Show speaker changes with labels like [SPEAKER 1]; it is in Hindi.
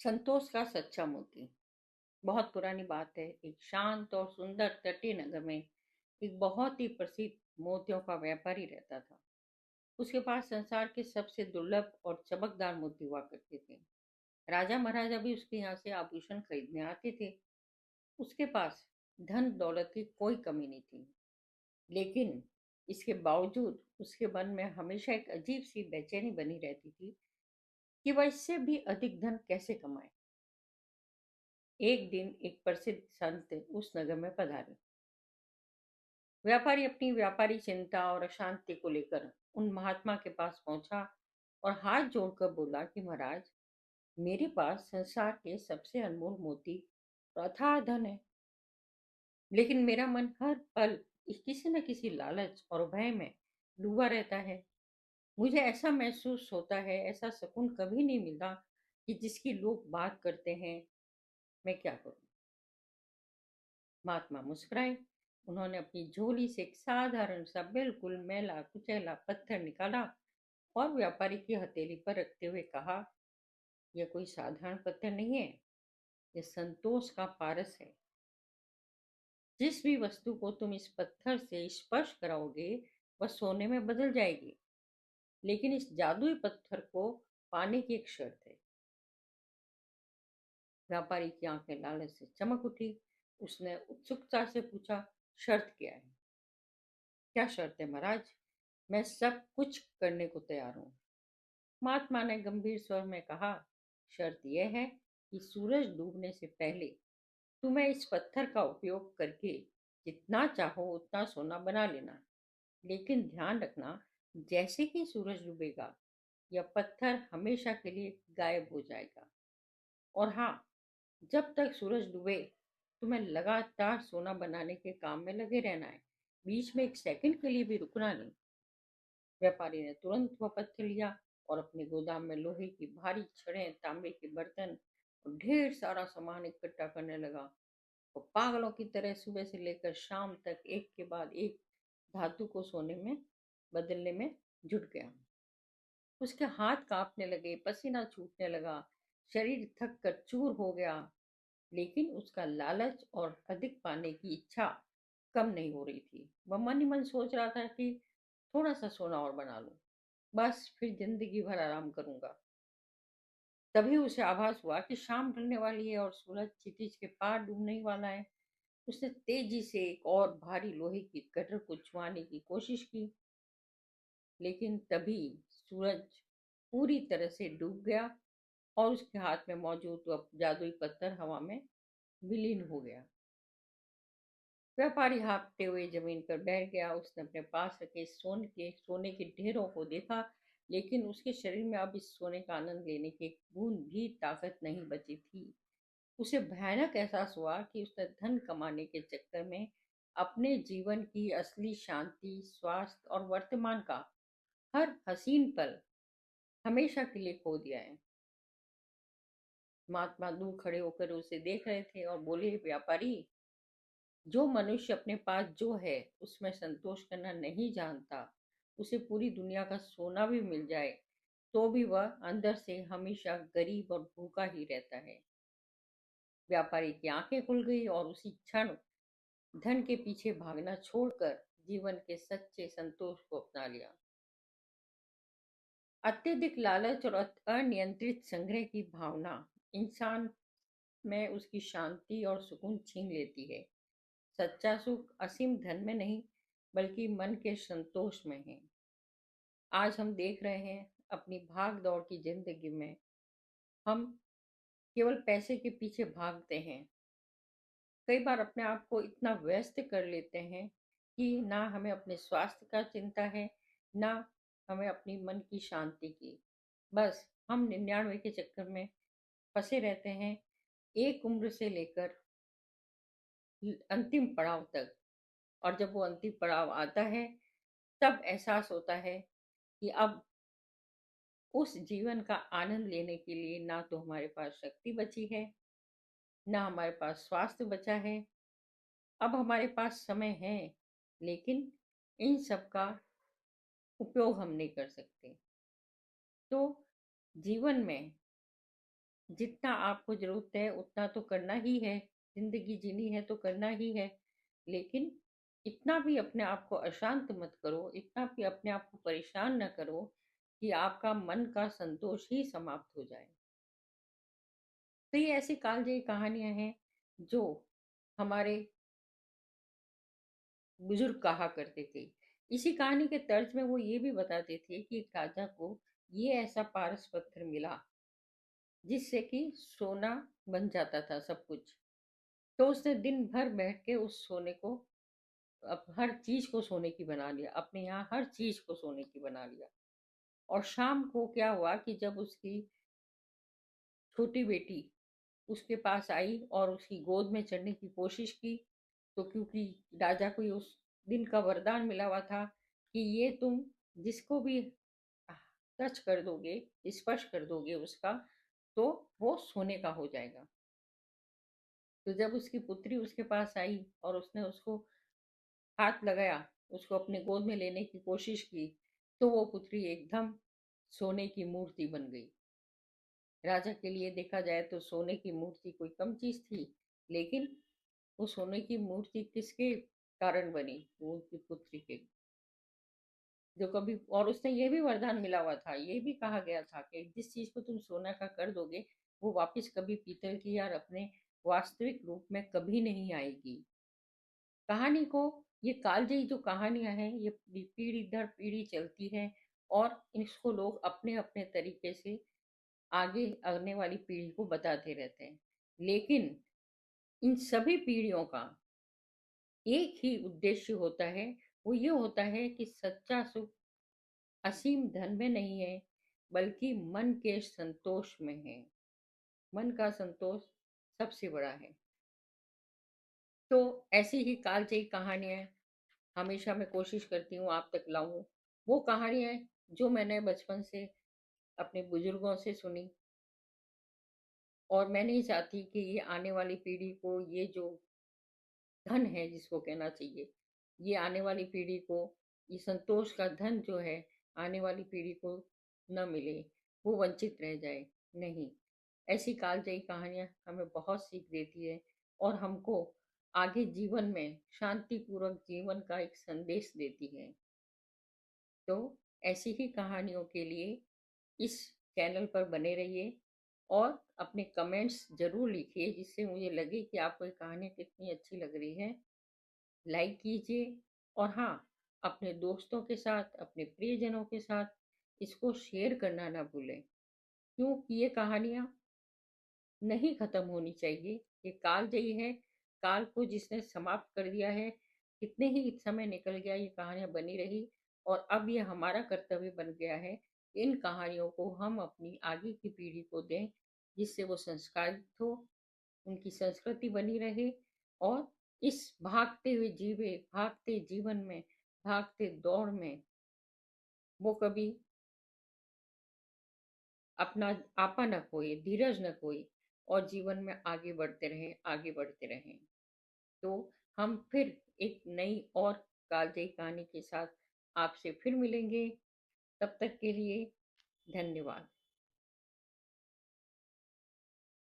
[SPEAKER 1] संतोष का सच्चा मोती। बहुत पुरानी बात है। एक शांत और सुंदर तटीय नगर में एक बहुत ही प्रसिद्ध मोतियों का व्यापारी रहता था। उसके पास संसार के सबसे दुर्लभ और चमकदार मोती हुआ करते थे। राजा महाराजा भी उसके यहाँ से आभूषण खरीदने आते थे। उसके पास धन दौलत की कोई कमी नहीं थी, लेकिन इसके बावजूद उसके मन में हमेशा एक अजीब सी बेचैनी बनी रहती थी कि वह इससे भी अधिक धन कैसे कमाए। एक दिन एक प्रसिद्ध संत उस नगर में पधारे। व्यापारी अपनी व्यापारी चिंता और अशांति को लेकर उन महात्मा के पास पहुंचा और हाथ जोड़कर बोला कि महाराज, मेरे पास संसार के सबसे अनमोल मोती और अथाह धन है, लेकिन मेरा मन हर पल किसी न किसी लालच और भय में डूबा रहता है। मुझे ऐसा महसूस होता है, ऐसा सुकून कभी नहीं मिलता कि जिसकी लोग बात करते हैं। मैं क्या करूं? महात्मा मुस्कुराए। उन्होंने अपनी झोली से एक साधारण सा बिल्कुल मैला कुचैला पत्थर निकाला और व्यापारी की हथेली पर रखते हुए कहा, यह कोई साधारण पत्थर नहीं है, यह संतोष का पारस है। जिस भी वस्तु को तुम इस पत्थर से स्पर्श कराओगे वह सोने में बदल जाएगी, लेकिन इस जादुई पत्थर को पाने की एक शर्त है। व्यापारी की आंखें लालच से चमक उठी। उसने उत्सुकता से पूछा, शर्त क्या है? क्या शर्त है महाराज? मैं सब कुछ करने को तैयार हूँ। महात्मा ने गंभीर स्वर में कहा, शर्त यह है कि सूरज डूबने से पहले तुम्हें इस पत्थर का उपयोग करके जितना चाहो उतना सोना बना लेना, लेकिन ध्यान रखना, जैसे ही सूरज डूबेगा यह पत्थर हमेशा के लिए गायब हो जाएगा। और हाँ, जब तक सूरज डूबे तुम्हें लगातार सोना बनाने के काम में लगे रहना है, बीच में एक सेकंड के लिए भी रुकना नहीं। व्यापारी ने तुरंत वह पत्थर लिया और अपने गोदाम में लोहे की भारी छड़ें, तांबे के बर्तन और ढेर सारा सामान इकट्ठा करने लगा। वो पागलों की तरह सुबह से लेकर शाम तक एक के बाद एक धातु को सोने में बदलने में जुट गया। उसके हाथ कांपने लगे, पसीना छूटने लगा, शरीर थक कर चूर हो गया, लेकिन उसका लालच और अधिक पाने की इच्छा कम नहीं हो रही थी। वह मन ही मन सोच रहा था कि थोड़ा सा सोना और बना लूं, बस फिर जिंदगी भर आराम करूंगा। तभी उसे आभास हुआ कि शाम ढलने वाली है और सूरज क्षितिज के पार डूबने ही वाला है। उसने तेजी से एक और भारी लोहे की कटर को छुआने की कोशिश की, लेकिन तभी सूरज पूरी तरह से डूब गया और उसके हाथ में मौजूद वह जादुई पत्थर हवा में विलीन हो गया। व्यापारी हाँफते हुए जमीन पर बैठ गया। उसने अपने पास रखे सोने के ढेरों को देखा, लेकिन उसके शरीर में अब इस सोने का आनंद लेने की एक बूंद भी ताकत नहीं बची थी। उसे भयानक एहसास हुआ कि उसने धन कमाने के चक्कर में अपने जीवन की असली शांति, स्वास्थ्य और वर्तमान का हर हसीन पल हमेशा के लिए खो दिया है। महात्मा दूर खड़े होकर उसे देख रहे थे और बोले, व्यापारी, जो मनुष्य अपने पास जो है उसमें संतोष करना नहीं जानता, उसे पूरी दुनिया का सोना भी मिल जाए तो भी वह अंदर से हमेशा गरीब और भूखा ही रहता है। व्यापारी की आंखें खुल गई और उसी क्षण धन के पीछे भागना छोड़कर जीवन के सच्चे संतोष को अपना लिया। अत्यधिक लालच और अनियंत्रित संग्रह की भावना इंसान में उसकी शांति और सुकून छीन लेती है। सच्चा सुख असीम धन में नहीं, बल्कि मन के संतोष में है। आज हम देख रहे हैं अपनी भाग दौड़ की जिंदगी में हम केवल पैसे के पीछे भागते हैं। कई बार अपने आप को इतना व्यस्त कर लेते हैं कि ना हमें अपने स्वास्थ्य का चिंता है, ना हमें अपनी मन की शांति की। बस हम 99 के चक्कर में फंसे रहते हैं, एक उम्र से लेकर अंतिम पड़ाव तक। और जब वो अंतिम पड़ाव आता है तब एहसास होता है कि अब उस जीवन का आनंद लेने के लिए ना तो हमारे पास शक्ति बची है, ना हमारे पास स्वास्थ्य बचा है। अब हमारे पास समय है, लेकिन इन सब का उपयोग हम नहीं कर सकते। तो जीवन में जितना आपको ज़रूरत है उतना तो करना ही है, ज़िंदगी जीनी है तो करना ही है। लेकिन इतना भी अपने आप को अशांत मत करो, इतना भी अपने आप को परेशान ना करो कि आपका मन का संतोष ही समाप्त हो जाए। तो ये ऐसी कालजयी कहानियाँ हैं जो हमारे बुजुर्ग कहा करते थे। इसी कहानी के तर्ज में वो ये भी बताते थे कि एक राजा को ये ऐसा पारस पत्थर मिला जिससे कि सोना बन जाता था सब कुछ। तो उसने दिन भर बैठ के उस सोने को अब हर चीज को सोने की बना लिया, अपने यहाँ हर चीज को सोने की बना लिया। और शाम को क्या हुआ कि जब उसकी छोटी बेटी उसके पास आई और उसकी गोद में चढ़ने की कोशिश की, तो क्योंकि राजा को ये उस दिन का वरदान मिला हुआ था कि ये तुम जिसको भी टच कर दोगे, स्पर्श कर दोगे उसका, तो वो सोने का हो जाएगा। तो जब उसकी पुत्री उसके पास आई और उसने उसको हाथ लगाया, उसको अपने गोद में लेने की कोशिश की, तो वो पुत्री एकदम सोने की मूर्ति बन गई। राजा के लिए देखा जाए तो सोने की मूर्ति कोई कम चीज थी, लेकिन वो सोने की मूर्ति किसके कारण बनी? वो उनकी पुत्री के, जो कभी, और उसने ये भी वरदान मिला हुआ था, ये भी कहा गया था कि जिस चीज को तुम सोना का कर दोगे वो वापस कभी पीतल की या अपने वास्तविक रूप में कभी नहीं आएगी। कहानी को, ये कालजयी जो कहानियां हैं ये पीढ़ी दर पीढ़ी चलती है, और इसको लोग अपने अपने तरीके से आगे आने वाली पीढ़ी को बताते रहते हैं। लेकिन इन सभी पीढ़ियों का एक ही उद्देश्य होता है, वो ये होता है कि सच्चा सुख असीम धन में नहीं है, बल्कि मन के संतोष में है। मन का संतोष सबसे बड़ा है। तो ऐसी ही कालजयी कहानियां हमेशा मैं कोशिश करती हूँ आप तक लाऊं। वो कहानियां जो मैंने बचपन से अपने बुजुर्गों से सुनी, और मैं नहीं चाहती कि ये आने वाली पीढ़ी को ये जो धन है जिसको कहना चाहिए, ये आने वाली पीढ़ी को, ये संतोष का धन जो है आने वाली पीढ़ी को न मिले, वो वंचित रह जाए। नहीं, ऐसी कालजयी कहानियां हमें बहुत सीख देती है और हमको आगे जीवन में शांतिपूर्वक जीवन का एक संदेश देती है। तो ऐसी ही कहानियों के लिए इस चैनल पर बने रहिए और अपने कमेंट्स ज़रूर लिखिए, जिससे मुझे लगे कि आपको ये कहानी कितनी अच्छी लग रही है। लाइक कीजिए, और हाँ, अपने दोस्तों के साथ, अपने प्रियजनों के साथ इसको शेयर करना ना भूलें, क्योंकि ये कहानियाँ नहीं खत्म होनी चाहिए। ये कालजयी है, काल को जिसने समाप्त कर दिया है, कितने ही समय निकल गया, ये कहानियां बनी रही, और अब ये हमारा कर्तव्य बन गया है इन कहानियों को हम अपनी आगे की पीढ़ी को दें, जिससे वो संस्कारित हो, उनकी संस्कृति बनी रहे, और इस भागते हुए जीवे भागते जीवन में, भागते दौड़ में वो कभी अपना आपा न खोए, धीरज न खोए, और जीवन में आगे बढ़ते रहें, आगे बढ़ते रहें। तो हम फिर एक नई और कालजयी कहानी के साथ आपसे फिर मिलेंगे। तब तक के लिए धन्यवाद।